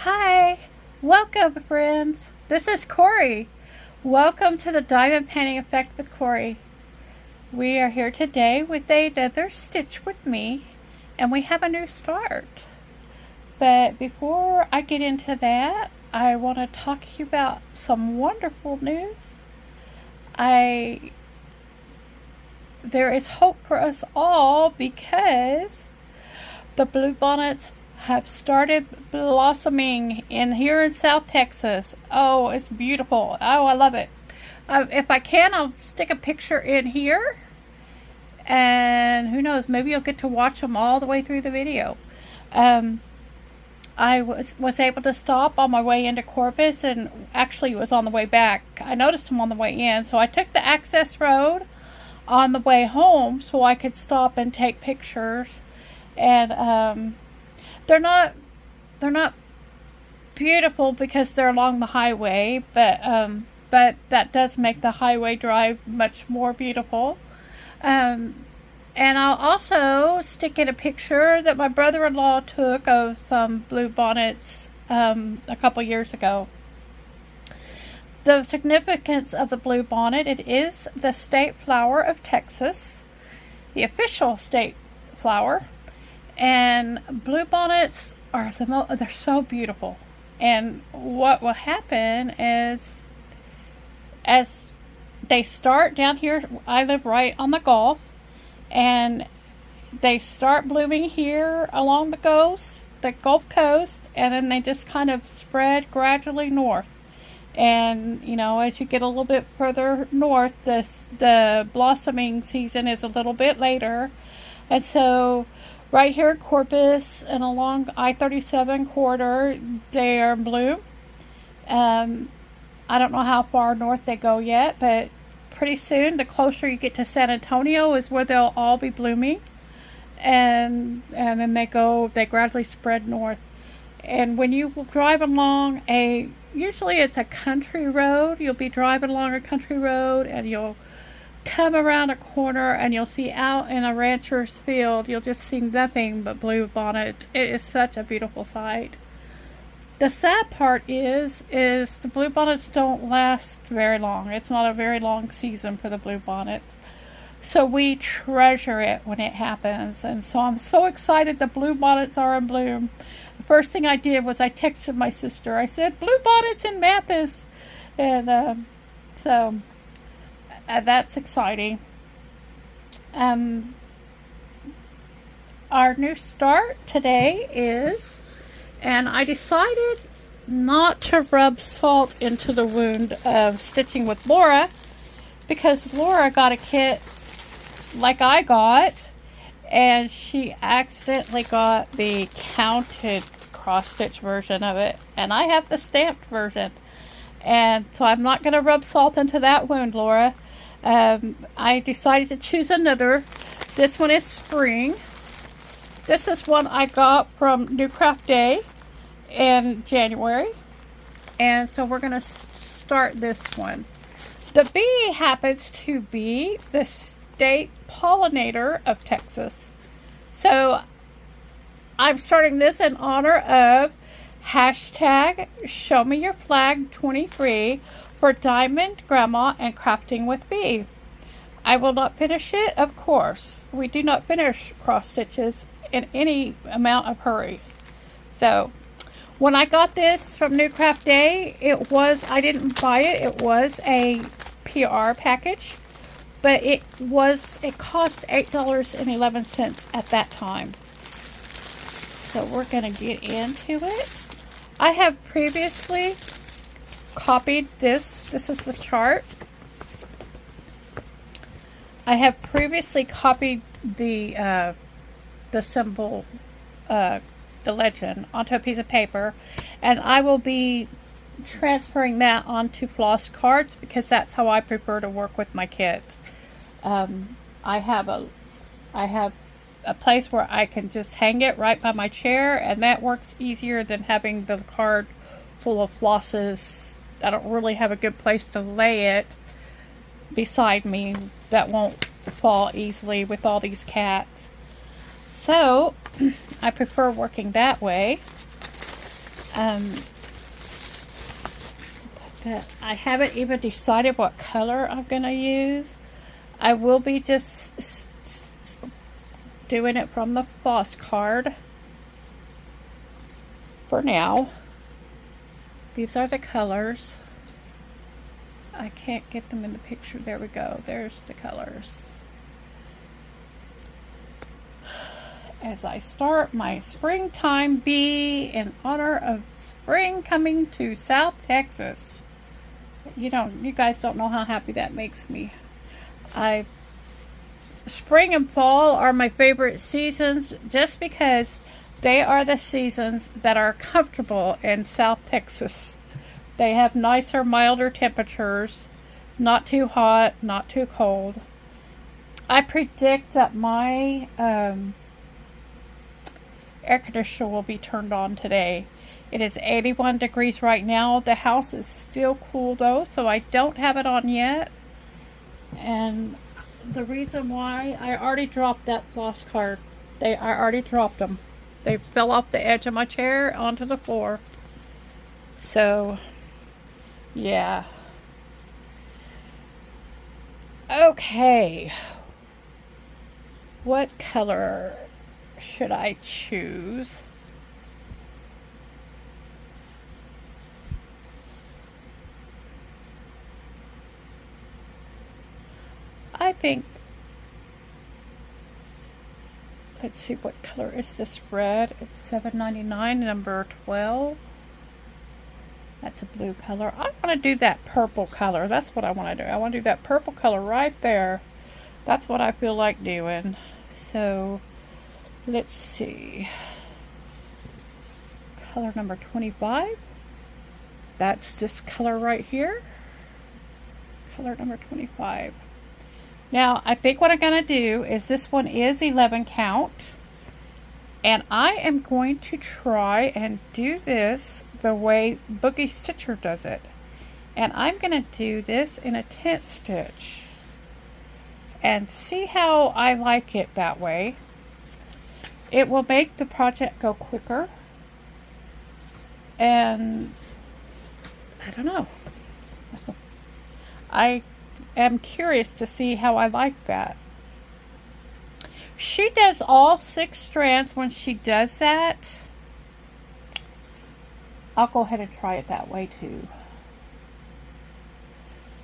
Hi, welcome friends. This is Corey. Welcome to the Diamond Painting Effect with Corey. We are here today with another stitch with me, and we have a new start. But before I get into that, I want to talk to you about some wonderful news. There is hope for us all because the bluebonnets have started blossoming here in South Texas. Oh, it's beautiful. Oh, I love it. If I can, I'll stick a picture in here. And who knows, maybe you'll get to watch them all the way through the video. I was able to stop on my way into Corpus, and actually it was on the way back. I noticed them on the way in, so I took the access road on the way home so I could stop and take pictures. And they're not beautiful because they're along the highway, but that does make the highway drive much more beautiful. And I'll also stick in a picture that my brother-in-law took of some bluebonnets a couple years ago. The significance of the bluebonnet: it is the state flower of Texas, the official state flower. And bluebonnets are they're so beautiful. And what will happen is, as they start down here, I live right on the Gulf, and they start blooming here along the Gulf Coast, and then they just kind of spread gradually north. And you know, as you get a little bit further north, the blossoming season is a little bit later. And so right here in Corpus and along I-37 corridor, they are in bloom. I don't know how far north they go yet, but pretty soon, the closer you get to San Antonio, is where they'll all be blooming. And then they gradually spread north. And when you drive along usually it's a country road, you'll be driving along a country road, and you'll come around a corner and you'll see out in a rancher's field, you'll just see nothing but bluebonnets. It is such a beautiful sight. The sad part is the bluebonnets don't last very long. It's not a very long season for the bluebonnets. So we treasure it when it happens. And so I'm so excited the bluebonnets are in bloom. The first thing I did was I texted my sister. I said, "Bluebonnets in Mathis." And so that's exciting. Our new start today is, and I decided not to rub salt into the wound of stitching with Laura, because Laura got a kit like I got, and she accidentally got the counted cross stitch version of it, and I have the stamped version. And so I'm not going to rub salt into that wound, Laura. I decided to choose another. This one is Sprung. This is one I got from New Craft Day in January. And so we're going to start this one. The bee happens to be the state pollinator of Texas. So I'm starting this in honor of hashtag Show Me Your Flag 23 for Diamond Grandma and Crafting with Bee. I will not finish it, of course. We do not finish cross stitches in any amount of hurry. So when I got this from New Craft Day, I didn't buy it. It was a PR package, but it cost $8.11 at that time. So we're going to get into it. I have previously copied this. This is the chart. I have previously copied the symbol, the legend, onto a piece of paper, and I will be transferring that onto floss cards because that's how I prefer to work with my kits. I have a place where I can just hang it right by my chair, and that works easier than having the card full of flosses. I don't really have a good place to lay it beside me that won't fall easily with all these cats. So I prefer working that way. Um, but I haven't even decided what color I'm going to use. I will be just doing it from the floss card for now. These are the colors. I can't get them in the picture. There we go. There's the colors. As I start my springtime bee in honor of spring coming to South Texas. You guys don't know how happy that makes me. Spring and fall are my favorite seasons just because they are the seasons that are comfortable in South Texas. They have nicer, milder temperatures, not too hot, not too cold. I predict that my air conditioner will be turned on today. It is 81 degrees right now. The house is still cool though, so I don't have it on yet. And the reason why, I already dropped that floss card. I already dropped them. They fell off the edge of my chair onto the floor. So, yeah. Okay. What color should I choose? I think, let's see, what color is this red? It's $7.99, number 12. That's a blue color. I want to do that purple color. That's what I want to do. I want to do that purple color right there. That's what I feel like doing. So, let's see. Color number 25. That's this color right here. Color number 25. Now, I think what I'm going to do is, this one is 11 count. And I am going to try and do this the way Boogie Stitcher does it. And I'm going to do this in a tent stitch. And see how I like it that way. It will make the project go quicker. And I don't know. I am curious to see how I like that. She does all 6 strands when she does that. I'll go ahead and try it that way too.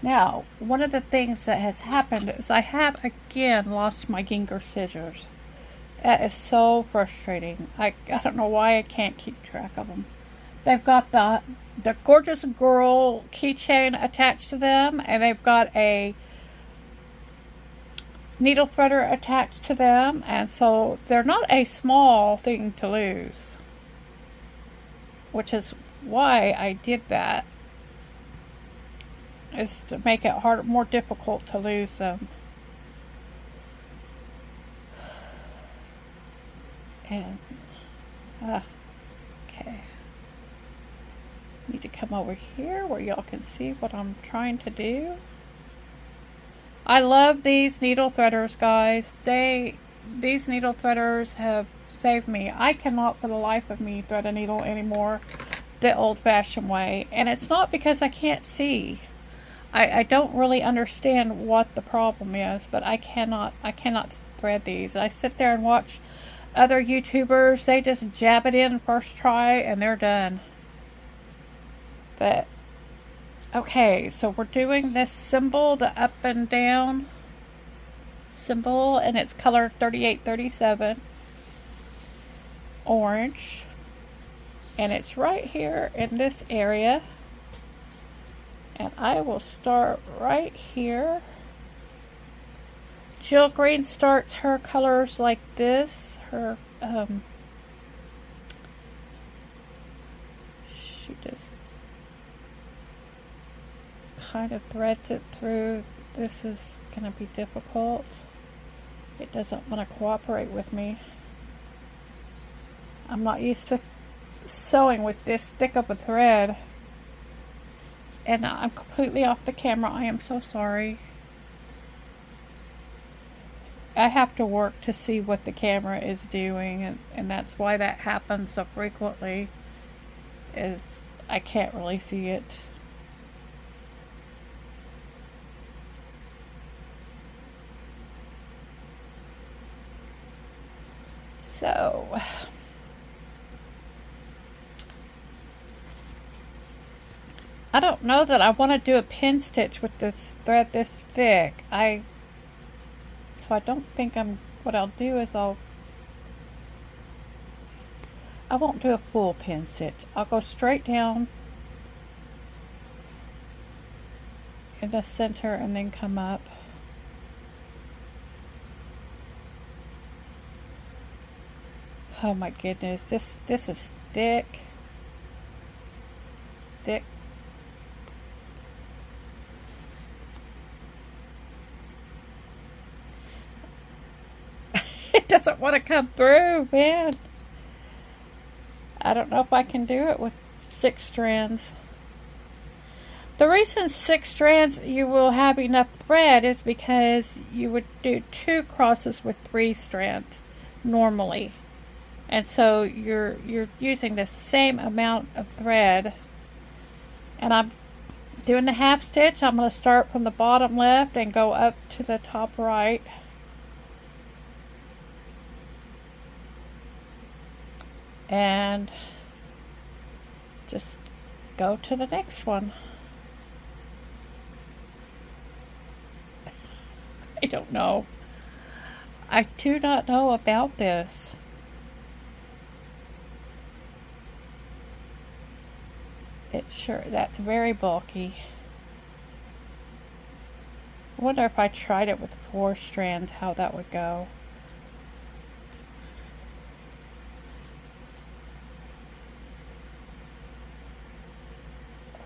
Now, one of the things that has happened is I have again lost my Ginger scissors. That is so frustrating. I don't know why I can't keep track of them. They've got the Gorgeous Girl keychain attached to them, and they've got a needle threader attached to them, and so they're not a small thing to lose, which is why I did that, is to make it more difficult to lose them. And okay, need to come over here where y'all can see what I'm trying to do. I love these needle threaders, guys. These needle threaders have saved me. I cannot for the life of me thread a needle anymore the old-fashioned way, and it's not because I can't see. I don't really understand what the problem is, but I cannot thread these. I sit there and watch other YouTubers. They just jab it in first try and they're done. But okay, so we're doing this symbol, the up and down symbol, and it's color 3837 orange, and it's right here in this area. And I will start right here. Jill Green starts her colors like this. Her she just kind of threads it through. This is going to be difficult. It doesn't want to cooperate with me. I'm not used to sewing with this thick of a thread. And I'm completely off the camera. I am so sorry. I have to work to see what the camera is doing, and that's why that happens so frequently. is, I can't really see it. So, I don't know that I want to do a pin stitch with this thread this thick. So I don't think what I'll do is I won't do a full pin stitch. I'll go straight down in the center and then come up. Oh my goodness, this is thick. Thick. It doesn't want to come through, man. I don't know if I can do it with 6 strands. The reason 6 strands you will have enough thread is because you would do 2 crosses with 3 strands normally. And so you're using the same amount of thread. And I'm doing the half stitch. I'm going to start from the bottom left and go up to the top right. And just go to the next one. I don't know. I do not know about this. That's very bulky. I wonder if I tried it with 4 strands, how that would go.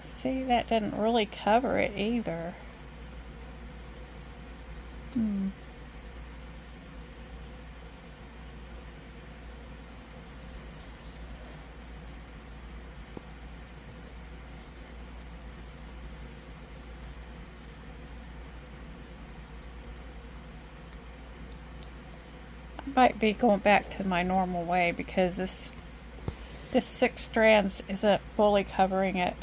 See, that didn't really cover it either. Might be going back to my normal way because this 6 strands isn't fully covering it.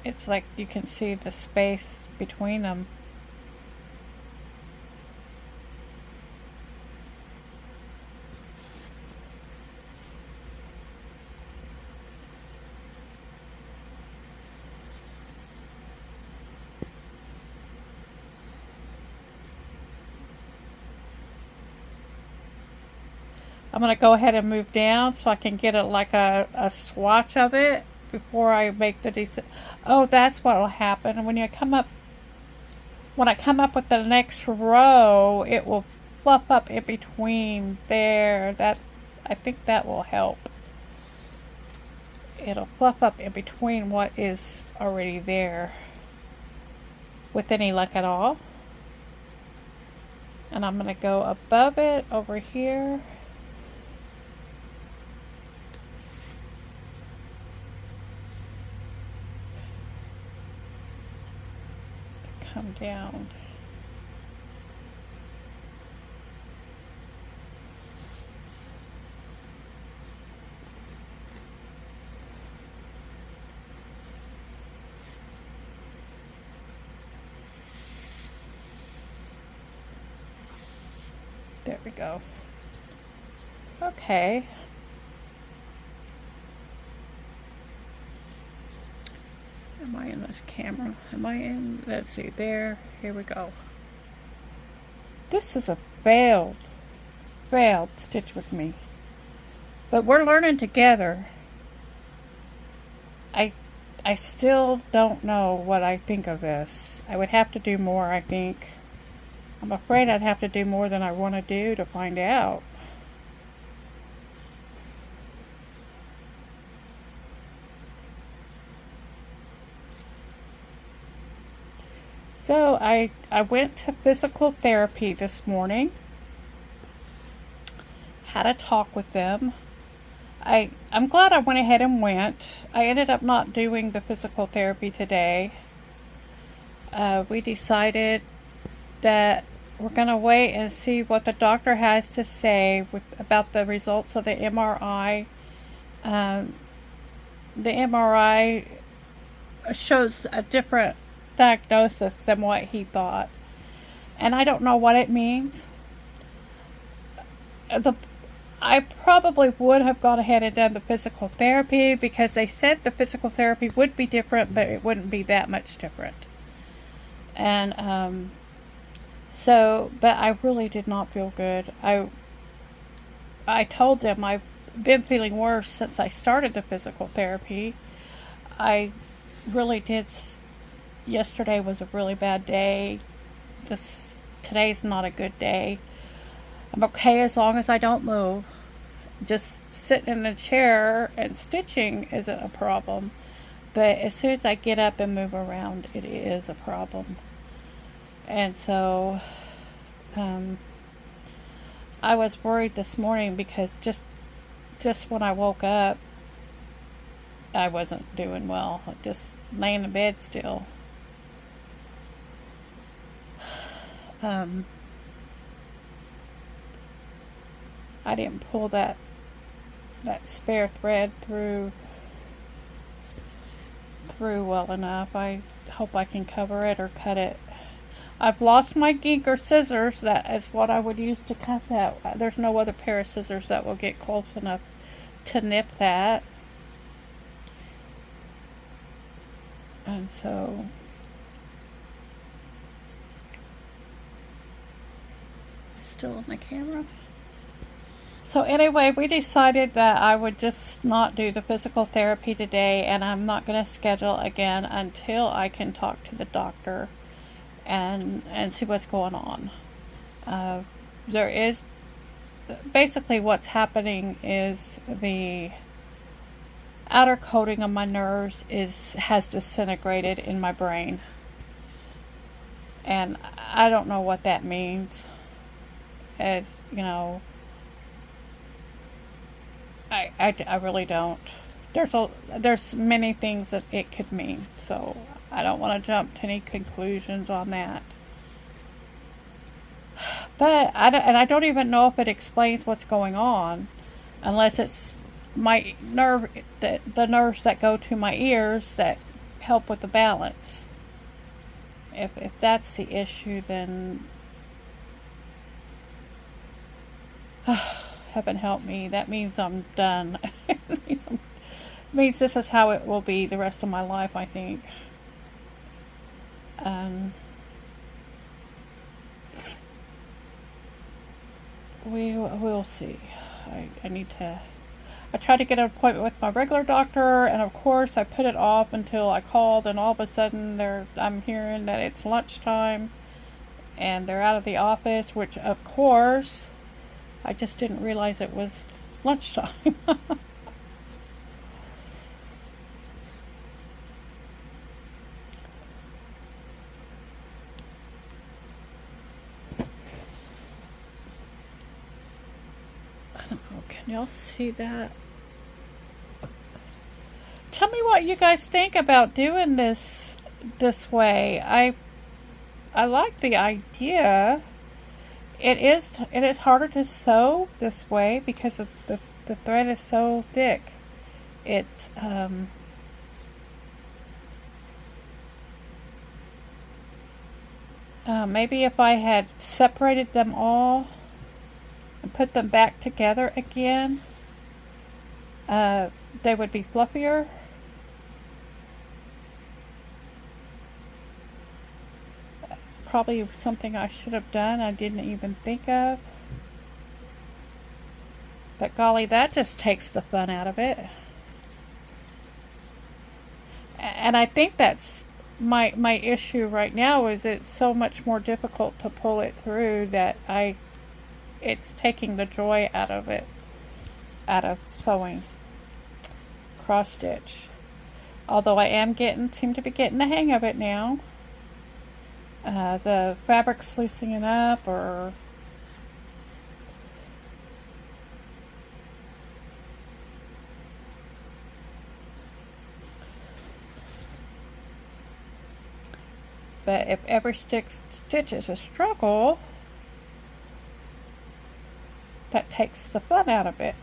It's like you can see the space between them. I'm going to go ahead and move down so I can get it like a swatch of it before I make the decent. Oh, that's what will happen. When I come up with the next row, it will fluff up in between there. I think that will help. It'll fluff up in between what is already there with any luck at all. And I'm going to go above it over here. Come down. There we go. Okay. Am I in this camera? Am I in? Let's see. There. Here we go. This is a failed stitch with me. But we're learning together. I still don't know what I think of this. I would have to do more, I think. I'm afraid I'd have to do more than I want to do to find out. So I went to physical therapy this morning. Had a talk with them. I'm glad I went ahead and went. I ended up not doing the physical therapy today. We decided that we're going to wait and see what the doctor has to say about the results of the MRI. Um, the MRI shows a different diagnosis than what he thought. And I don't know what it means. I probably would have gone ahead and done the physical therapy because they said the physical therapy would be different, but it wouldn't be that much different. And but I really did not feel good. I told them I've been feeling worse since I started the physical therapy. I really did. Yesterday was a really bad day. Today's not a good day. I'm okay as long as I don't move. Just sitting in the chair and stitching isn't a problem. But as soon as I get up and move around, it is a problem. And so I was worried this morning because just when I woke up, I wasn't doing well. Just laying in bed still. I didn't pull that spare thread through well enough. I hope I can cover it or cut it. I've lost my Ginker scissors. That is what I would use to cut that. There's no other pair of scissors that will get close enough to nip that. And so still on the camera. So anyway, we decided that I would just not do the physical therapy today, and I'm not going to schedule again until I can talk to the doctor and see what's going on. There is basically what's happening is the outer coating of my nerves has disintegrated in my brain, and I don't know what that means. As you know, I really don't. There's many things that it could mean, so I don't want to jump to any conclusions on that. But I don't even know if it explains what's going on, unless it's my nerve, the nerves that go to my ears that help with the balance. If that's the issue, then heaven help me. That means I'm done. It means this is how it will be the rest of my life, I think. We'll see. I tried to get an appointment with my regular doctor, and of course I put it off until I called, and all of a sudden I'm hearing that it's lunchtime and they're out of the office, which of course I just didn't realize it was lunchtime. I don't know, can y'all see that? Tell me what you guys think about doing this way. I like the idea. It is harder to sew this way because of the thread is so thick. Maybe if I had separated them all and put them back together again, they would be fluffier. Probably something I should have done I didn't even think of. But golly, that just takes the fun out of it. And I think that's my issue right now, is it's so much more difficult to pull it through that it's taking the joy out of it, out of sewing cross stitch. Although I seem to be getting the hang of it now. The fabric's loosening up, but if every stitch is a struggle, that takes the fun out of it.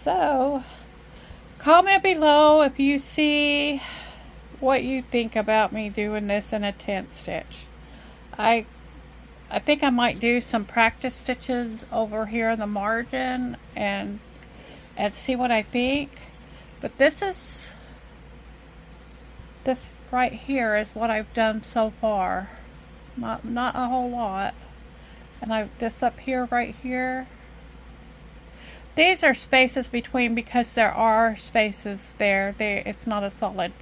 So, comment below if you see what you think about me doing this in a tent stitch. I think I might do some practice stitches over here in the margin and see what I think. But this right here is what I've done so far. Not a whole lot. And this up here, right here. These are spaces between because there are spaces there. It's not a solid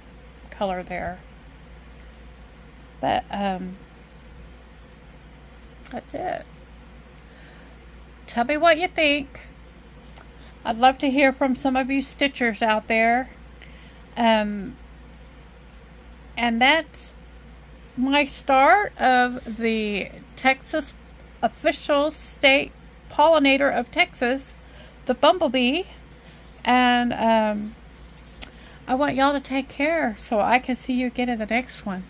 color there. But that's it. Tell me what you think. I'd love to hear from some of you stitchers out there. And that's my start of the Texas official state pollinator of Texas, the bumblebee. And I want y'all to take care so I can see you again in the next one.